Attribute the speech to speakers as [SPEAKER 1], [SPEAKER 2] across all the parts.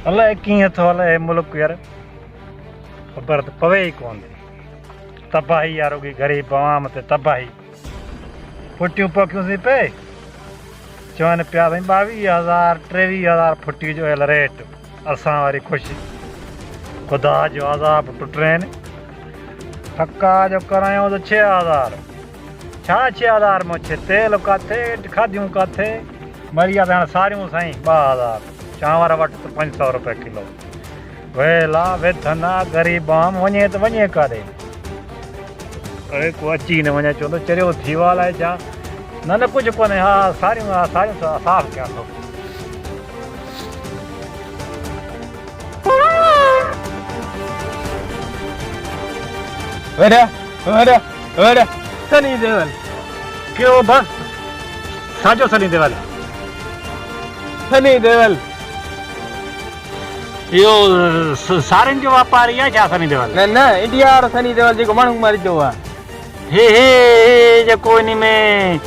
[SPEAKER 1] अलाए कीअं थो हले मुल्क यार, ख़बर त पवे ई कोन थी। तबाही यारो की ग़रीब आवाम ते तबाही। फुटियूं पोखियूंसीं पे चवनि पिया भई 22,000 23,000 फुटी जो हल रेट। असां वरी ख़ुशि, ख़ुदा जो अज़ाब टुटरेनि। हक्का जो करायूं त 6,000। छा 6,000 में छे तेल काथे खादियूं काथे मरी विया त हाणे सारियूं साईं 2,000। चांवर वटि त 500 रुपए किलो। वेला वेधना ग़रीब आम वञे त वञे काॾे? अरे को अची न वञे चवंदो चरियो थी वियो अलाए छा। न कुझु कोन्हे। हा सारियूं साफ़ कयां थो।
[SPEAKER 2] सनी देवल
[SPEAKER 1] कयो बस साजो सनी देवल।
[SPEAKER 2] सनी देवल
[SPEAKER 1] इहो सारियुनि जो वापारी आहे छा सनी देवल?
[SPEAKER 2] न न इंडिया वारो सनी देवल जेको माण्हू मारिजो आहे।
[SPEAKER 1] हे जेको इन में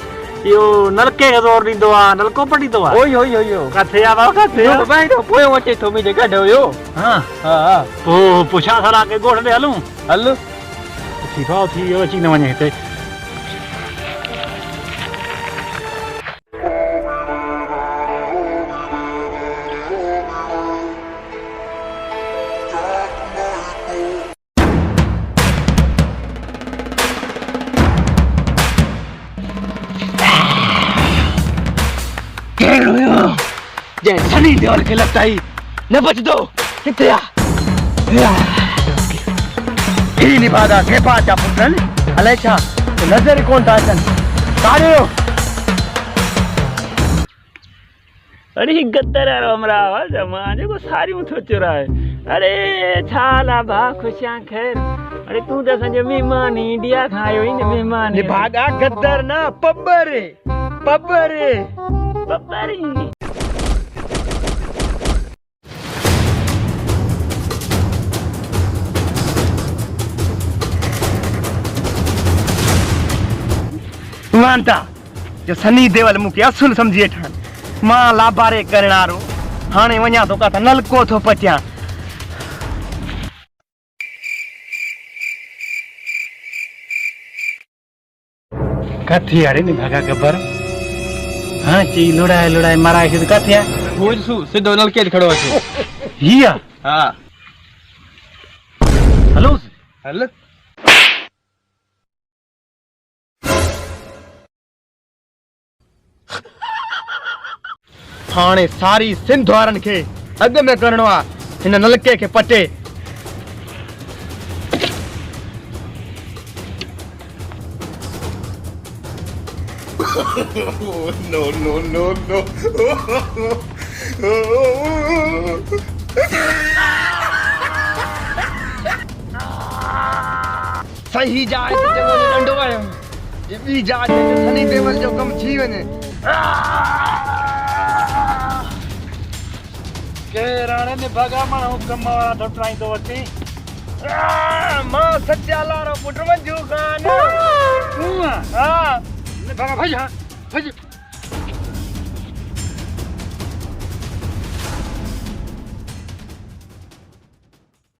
[SPEAKER 1] इहो नलके खे ज़ोर ॾींदो आहे, नलको पटींदो आहे।
[SPEAKER 2] ओयो ओयो ओयो
[SPEAKER 1] किथे आहे बाबा किथे आहे?
[SPEAKER 2] बाबा पोयों अचे थो मुंहिंजे गॾु हुयो।
[SPEAKER 1] हा
[SPEAKER 2] हा हा
[SPEAKER 1] पोइ पुछा सलाह के ॻोठ ॾे हलूं।
[SPEAKER 2] हल
[SPEAKER 1] थी वियो अची न वञे हिते।
[SPEAKER 2] जे सनी देवल खे लॻाई न बचंदो किथे आहे? ही निभादा के पाचा पुटनि अलाए छा नज़र कोन था अचनि। काढ़ियो
[SPEAKER 3] अरे गद्दर वारो अमरावा जमा जेको सारियूं थो चुराए। अरे छा हाल भा ख़ुशियां ख़ैर? अरे तूं त असांजो महिमान इंडिया खां आयो ई न महिमान।
[SPEAKER 2] निभादा गद्दर न पब्बर पब्बर
[SPEAKER 3] बब्बरी।
[SPEAKER 2] मानता जो सनी देवल मूंखे असुल समझी वेठा मां लाबारे करण वारो हाणे वञा थो काथा नलको थो पचियां।
[SPEAKER 1] किथे अड़े नि भागा गब्बर? हाँ ची लुड़ाए माराए खे किथे आहे?
[SPEAKER 2] पूछू सिधो नलके ते खड़ो अचे।
[SPEAKER 1] हीअ
[SPEAKER 2] हा
[SPEAKER 1] हलो
[SPEAKER 2] हल हाणे सारी सिंध वारनि खे अॻ में करणो आहे हिन नलके खे पटे। सही जाइ ते चङो जो डंडो आयो जे ॿी जाइ ते सनी देवल जो कमु थी वञे।
[SPEAKER 1] केर हाणे नि भागा माण्हू कम वारा डॉक्टराई थो वठी।
[SPEAKER 2] मां सच्याला रो पुट मंजू खान।
[SPEAKER 1] तूं
[SPEAKER 2] हा
[SPEAKER 1] नि भागा भज भज